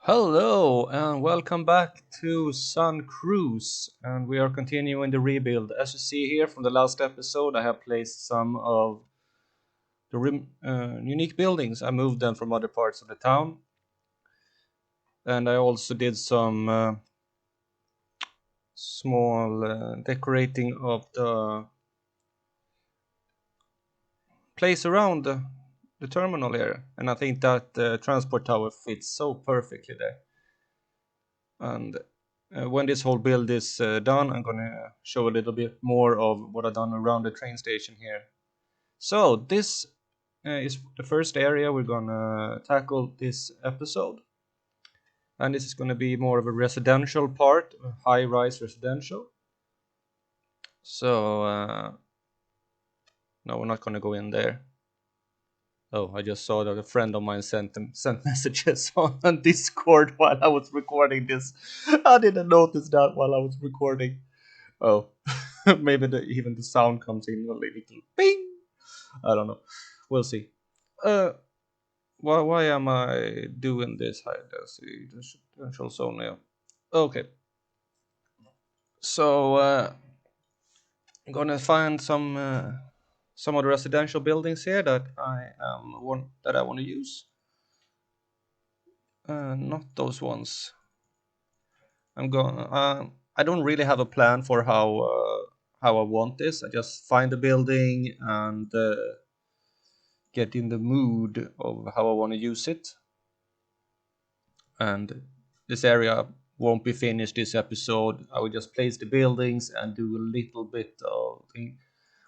Hello and welcome back to Cruz, and we are continuing the rebuild. As you see here from the last episode, I have placed some of the unique buildings. I moved them from other parts of the town, and I also did some small decorating of the place around the terminal area, and I think that transport tower fits so perfectly there. And when this whole build is done, I'm gonna show a little bit more of what I've done around the train station here. So this is the first area we're gonna tackle this episode, and this is gonna be more of a residential part, a high-rise residential. So no, we're not gonna go in there. Oh, I just saw that a friend of mine sent messages on Discord while I was recording this. I didn't notice that while I was recording. Oh, maybe even the sound comes in a little ping. I don't know. We'll see. Uh, why am I doing this? Let's see. Residential zone now. Okay. So I'm gonna find some of the residential buildings here that I want to use. Not those ones. I'm going. I don't really have a plan for how I want this. I just find the building and get in the mood of how I want to use it. And this area won't be finished this episode. I will just place the buildings and do a little bit of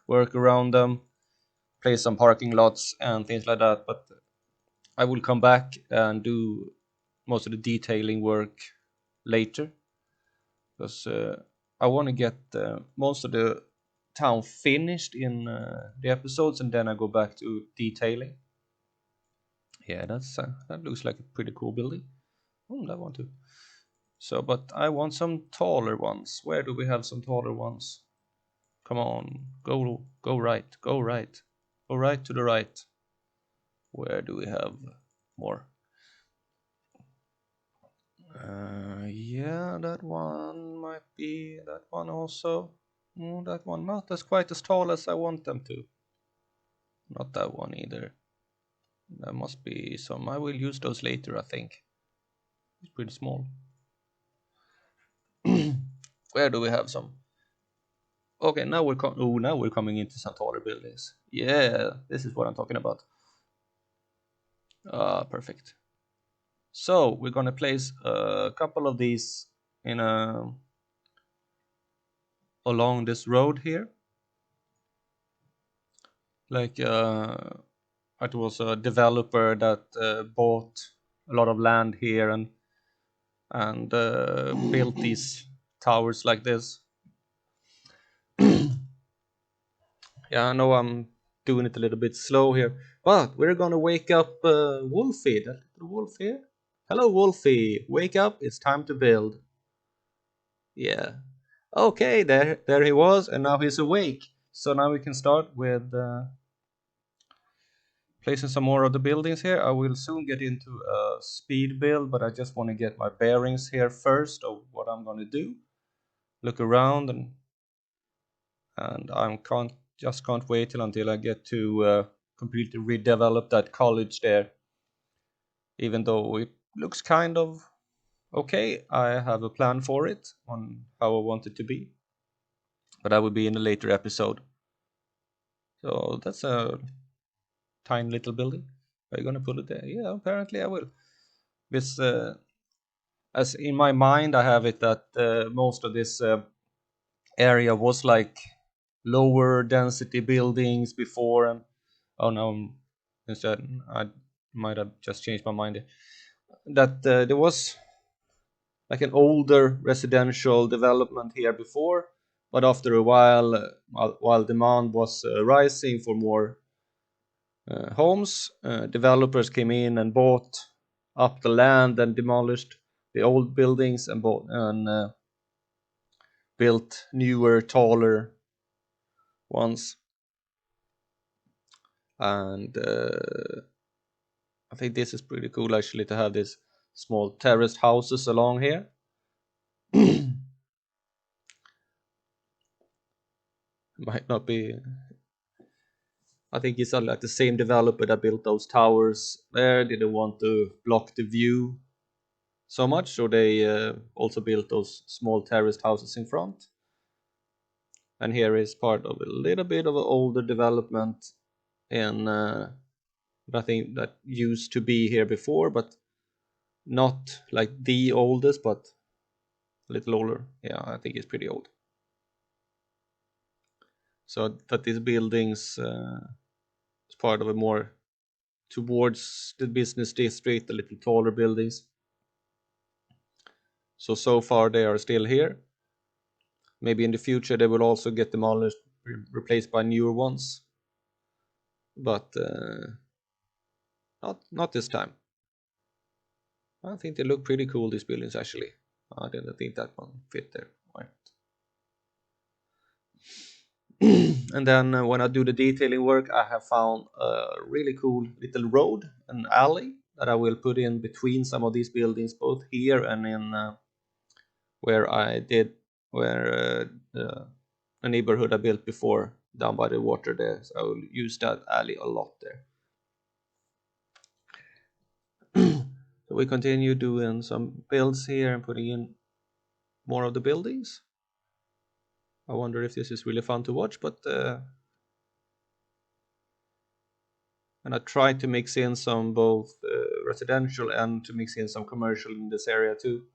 work around them, place some parking lots and things like that. But I will come back and do most of the detailing work later, because I want to get most of the town finished in the episodes, and then I go back to detailing. Yeah, that looks like a pretty cool building. That one too. So, but I want some taller ones. Where do we have some taller ones? Come on, go right, go right, go right to the right. Where do we have more? Yeah, that one might be that one also. That one not as quite as tall as I want them to. Not that one either. There must be some. I will use those later, I think. It's pretty small. Where do we have some? Okay, now we're coming into some taller buildings. Yeah, this is what I'm talking about. Perfect. So we're gonna place a couple of these in a along this road here. Like it was a developer that bought a lot of land here and built these towers like this. Yeah, I know I'm doing it a little bit slow here, but we're gonna wake up Wolfie, that little wolf here. Hello, Wolfie. Wake up. It's time to build. Yeah. Okay, there he was, and now he's awake. So now we can start with placing some more of the buildings here. I will soon get into a speed build, but I just want to get my bearings here first of what I'm going to do. Look around, and I can't wait till until I get to completely redevelop that college there. Even though it looks kind of okay, I have a plan for it on how I want it to be, but that will be in a later episode. So that's a tiny little building. Are you gonna put it there? Yeah, apparently I will. This, as in my mind, I have it that most of this area was like lower density buildings before, and oh no, instead I might have just changed my mind. That there was like an older residential development here before, but after a while, while demand was rising for more homes, developers came in and bought up the land and demolished the old buildings and built newer, taller ones. And I think this is pretty cool actually to have this small terraced houses along here. Might not be. I think it's like the same developer that built those towers there. Didn't want to block the view so much, so they also built those small terraced houses in front. And here is part of a little bit of an older development in I think that used to be here before, but not like the oldest, but a little older. Yeah, I think it's pretty old. So that these buildings is part of a more towards the business district, a little taller buildings. So far they are still here. Maybe in the future they will also get demolished, replaced by newer ones, but not this time. I think they look pretty cool, these buildings, actually. I didn't think that one fit there. Right. And then when I do the detailing work, I have found a really cool little road, an alley, that I will put in between some of these buildings, both here and in where a neighborhood I built before, down by the water there. So I will use that alley a lot there. So we continue doing some builds here and putting in more of the buildings. I wonder if this is really fun to watch, but and I tried to mix in some both residential and to mix in some commercial in this area too.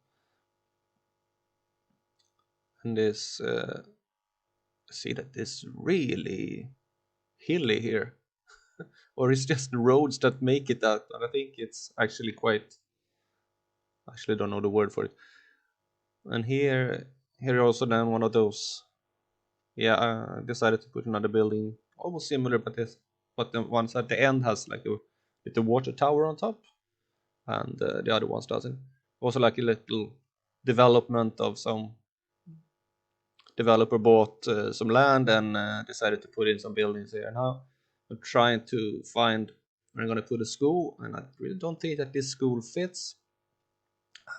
And this see that this really hilly here, or it's just the roads that make it that. And I think it's actually quite. Actually, don't know the word for it. And here also then one of those. Yeah, I decided to put another building almost similar, but the ones at the end has like a little water tower on top, and the other ones doesn't. Also like a little development of some developer bought some land and decided to put in some buildings here. Now I'm trying to find where I'm going to put a school, and I really don't think that this school fits.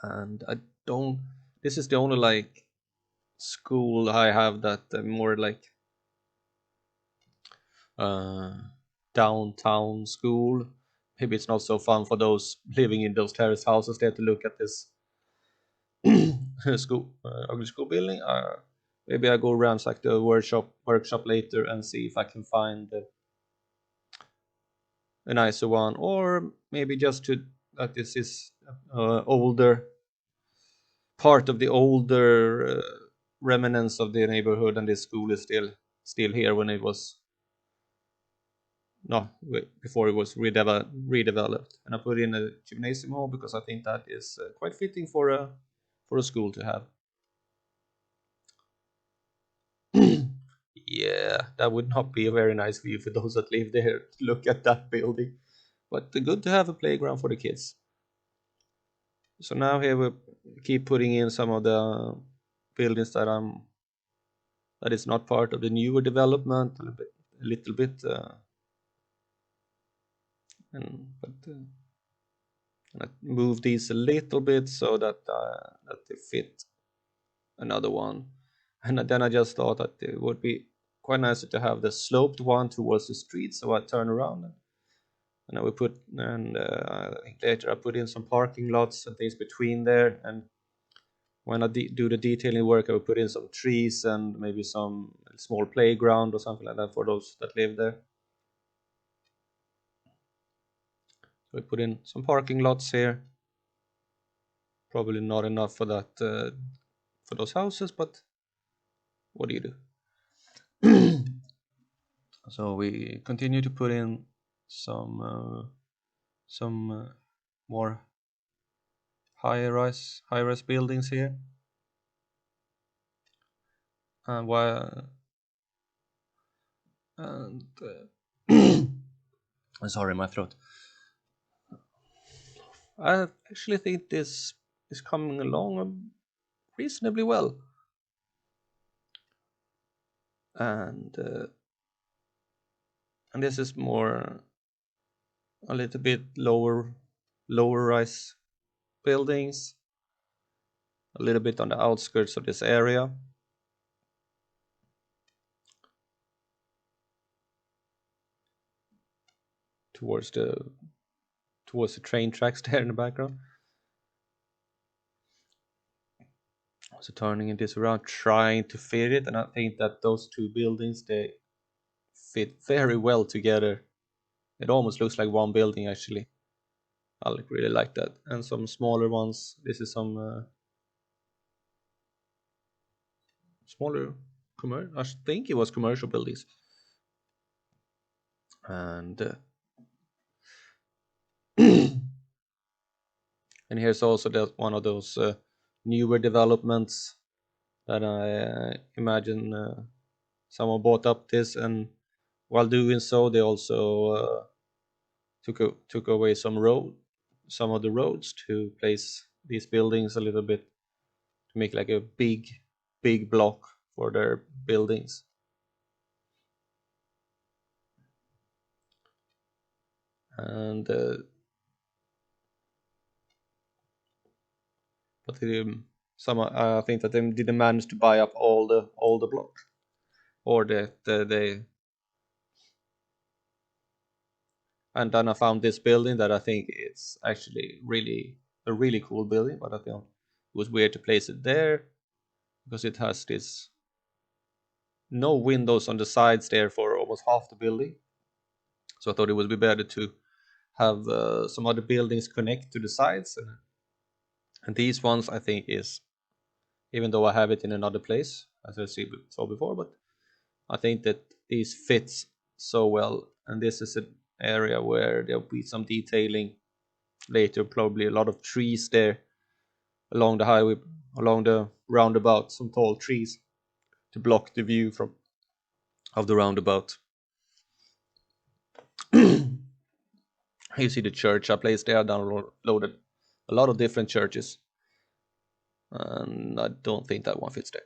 And I don't. This is the only like school I have that more like uh, downtown school. Maybe it's not so fun for those living in those terrace houses there to look at this ugly school building. Maybe I go ransack the workshop later and see if I can find a nicer one, or maybe just to that this is older part of the older remnants of the neighborhood, and this school is still here when it was no before it was redeveloped. And I put in a gymnasium hall because I think that is quite fitting for a school to have. Yeah, that would not be a very nice view for those that live there to look at that building, but good to have a playground for the kids. So now here we keep putting in some of the buildings that is not part of the newer development a little bit and I move these a little bit so that they fit another one. And then I just thought that it would be quite nice to have the sloped one towards the street, so I turn around and I will put I think later I put in some parking lots and things between there. And when I do the detailing work, I will put in some trees and maybe some small playground or something like that for those that live there. So we put in some parking lots here. Probably not enough for that for those houses, but what do you do? So we continue to put in some more high-rise buildings here. And while and sorry, my throat. I actually think this is coming along reasonably well, and this is more a little bit lower rise buildings, a little bit on the outskirts of this area. Towards the train tracks there in the background. So turning this around, trying to fit it, and I think that those two buildings, they fit very well together. It almost looks like one building actually. I really like that. And some smaller ones. This is some smaller I think it was commercial buildings. And and here's also one of those newer developments that I imagine someone bought up this, and while doing so, they also took away some of the roads to place these buildings a little bit, to make like a big block for their buildings. And but I think that they didn't manage to buy up all the blocks, or they. And then I found this building that I think it's actually a really cool building, but I thought it was weird to place it there because it has this no windows on the sides there for almost half the building. So I thought it would be better to have some other buildings connect to the sides, and these ones I think is, even though I have it in another place as I saw before, but I think that these fits so well, and this is an area where there'll be some detailing later, probably a lot of trees there along the highway, along the roundabout, some tall trees to block the view of the roundabout. You see the church I placed there. I downloaded a lot of different churches, and I don't think that one fits there.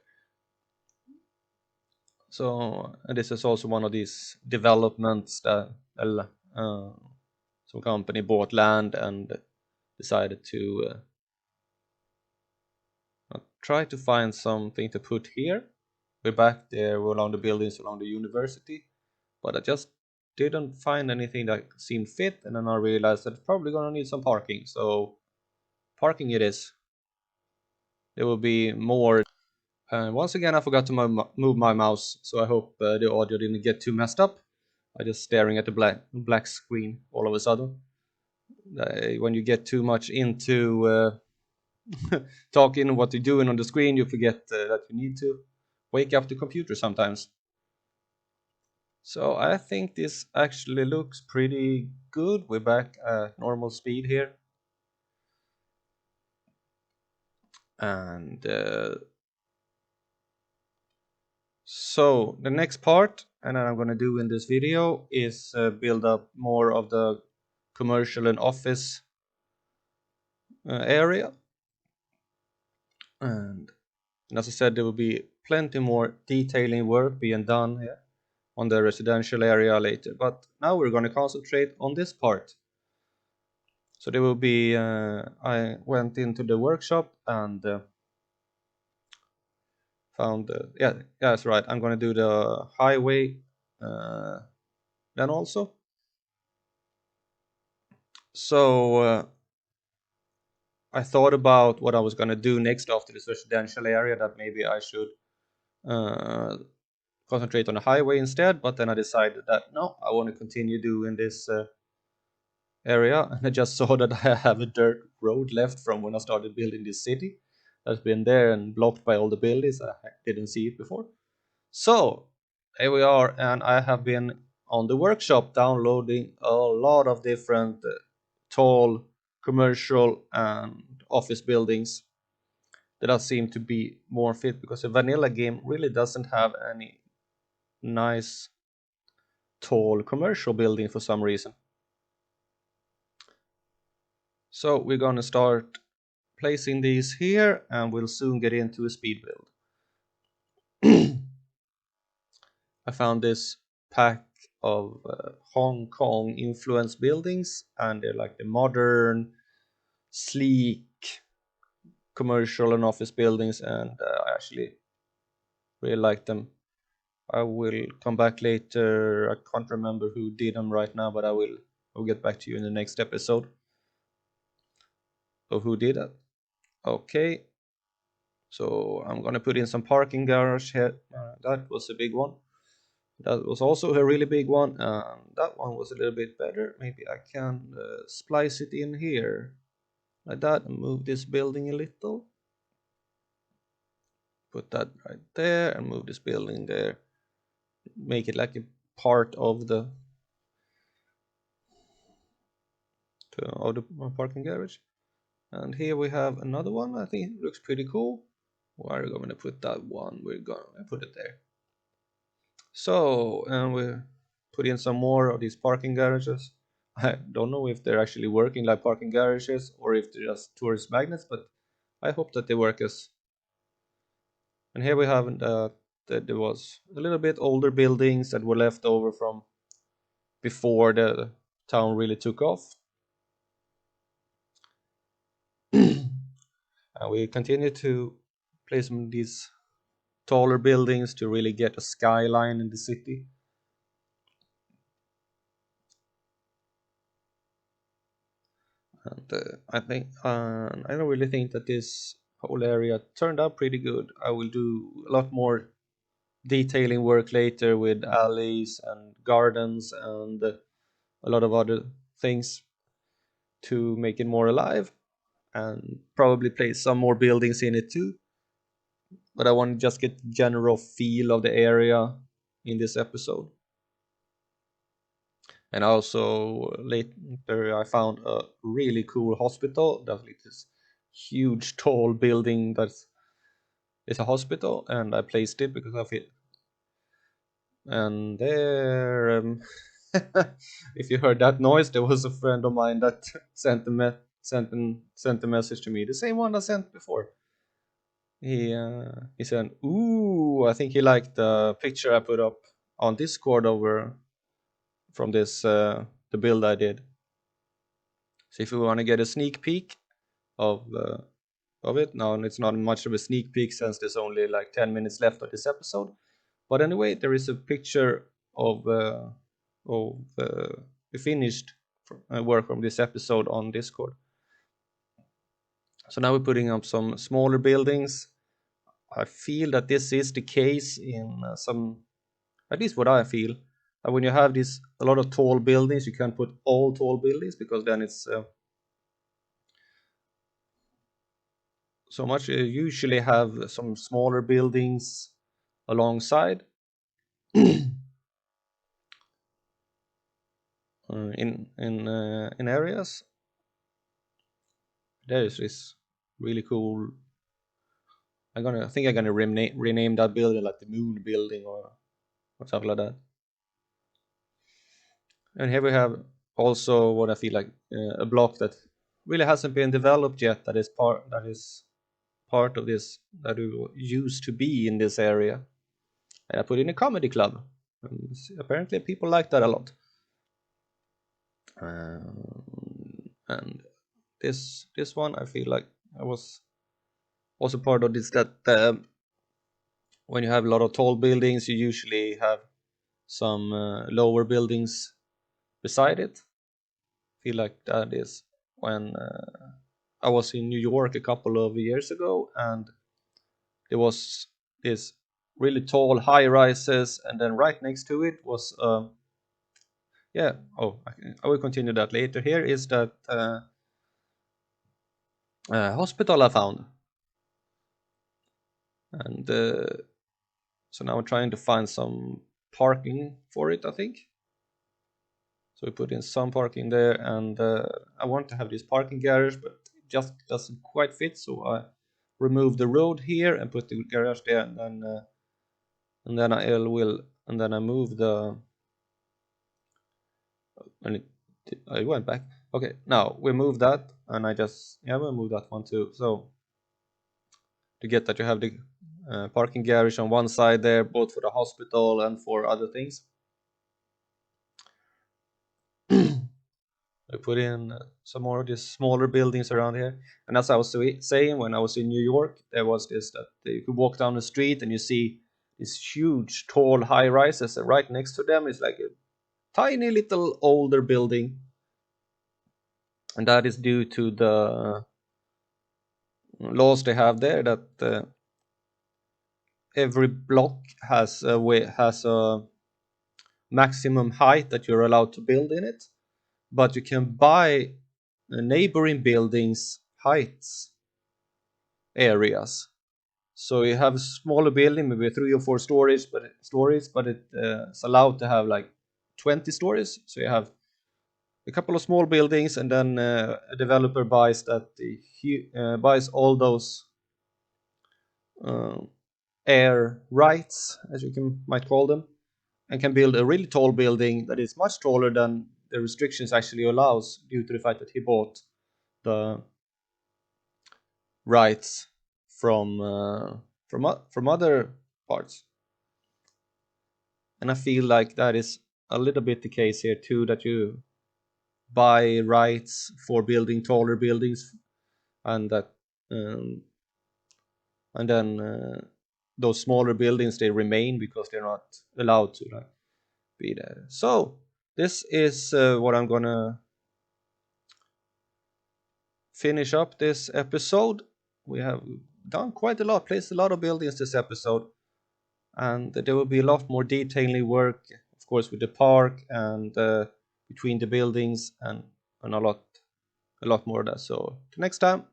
So, and this is also one of these developments that some company bought land and decided to try to find something to put here. We're back there along the buildings along the university, but I just didn't find anything that seemed fit, and then I realized that it's probably gonna need some parking, so parking it is. There will be more. Once again, I forgot to move my mouse, so I hope the audio didn't get too messed up. I'm just staring at the black screen all of a sudden. When you get too much into talking what you're doing on the screen, you forget that you need to wake up the computer sometimes. So I think this actually looks pretty good. We're back at normal speed here. And so the next part, and I'm going to do in this video, is build up more of the commercial and office area. And as I said, there will be plenty more detailing work being done here on the residential area later. But now we're going to concentrate on this part. So there will be, I went into the workshop and found, yeah, that's right. I'm going to do the highway then also. So I thought about what I was going to do next after this residential area, that maybe I should concentrate on the highway instead, but then I decided that no, I want to continue doing this area, and I just saw that I have a dirt road left from when I started building this city that's been there and blocked by all the buildings. I didn't see it before. So here we are, and I have been on the workshop downloading a lot of different tall commercial and office buildings that seem to be more fit, because a vanilla game really doesn't have any nice tall commercial building for some reason. So we're going to start placing these here, and we'll soon get into a speed build. I found this pack of Hong Kong influence buildings, and they're like the modern, sleek, commercial and office buildings, and I actually really like them. I will come back later. I can't remember who did them right now, but I'll get back to you in the next episode of who did that. Okay, so I'm gonna put in some parking garage here. That was a big one. That was also a really big one. That one was a little bit better. Maybe I can splice it in here like that and move this building a little. Put that right there and move this building there. Make it like a part of the parking garage. And here we have another one. I think it looks pretty cool. Where are we going to put that one? We're going to put it there. So, and we put in some more of these parking garages. I don't know if they're actually working like parking garages or if they're just tourist magnets, but I hope that they work as. And here we have that there was a little bit older buildings that were left over from before the town really took off. And we continue to place some of these taller buildings to really get a skyline in the city. And I don't really think that this whole area turned out pretty good. I will do a lot more detailing work later with alleys and gardens and a lot of other things to make it more alive, and probably place some more buildings in it too. But I want to just get general feel of the area in this episode. And also later I found a really cool hospital. That's like this huge tall building that's is a hospital, and I placed it because of it. And there, if you heard that noise, there was a friend of mine that sent a message to me, the same one I sent before. He said, "Ooh, I think he liked the picture I put up on Discord over from this the build I did." So if you want to get a sneak peek of it, now it's not much of a sneak peek since there's only like 10 minutes left of this episode. But anyway, there is a picture of the finished work from this episode on Discord. So now we're putting up some smaller buildings. I feel that this is the case in some, at least what I feel. When you have a lot of tall buildings, you can't put all tall buildings because then it's so much. You usually have some smaller buildings alongside. In areas. There is this really cool. I think I'm gonna rename that building like the Moon Building or something like that. And here we have also what I feel like a block that really hasn't been developed yet. That is part of this that used to be in this area. And I put in a comedy club. Apparently, people like that a lot. And this one, I feel like I was also part of this that when you have a lot of tall buildings, you usually have some lower buildings beside it. I feel like that is when I was in New York a couple of years ago, and there was this really tall high rises, and then right next to it was yeah. Oh, I will continue that later. Here is that hospital I found, and so now I'm trying to find some parking for it, I think. So we put in some parking there, and I want to have this parking garage, but it just doesn't quite fit. So I remove the road here and put the garage there, and then I move the. And I went back. Okay, now we move that, and we move that one too. So to get that, you have the parking garage on one side there, both for the hospital and for other things. I put in some more of these smaller buildings around here. And as I was saying, when I was in New York, there was this that you could walk down the street and you see these huge, tall, high rises, and right next to them is like a tiny little older building, and that is due to the laws they have there that every block has a maximum height that you're allowed to build in it, but you can buy neighboring buildings heights areas. So you have a smaller building, maybe 3 or 4 stories, but it's allowed to have like 20 stories. So you have a couple of small buildings, and then a developer buys buys all those uh, air rights, as might call them, and can build a really tall building that is much taller than the restrictions actually allows, due to the fact that he bought the rights from other parts. And I feel like that is a little bit the case here too, that you buy rights for building taller buildings, and that um, and then those smaller buildings, they remain because they're not allowed to like be there. So this is what I'm gonna finish up this episode. We have done quite a lot, placed a lot of buildings this episode, and there will be a lot more detailing work, of course, with the park and between the buildings, and a lot more of that. So till next time.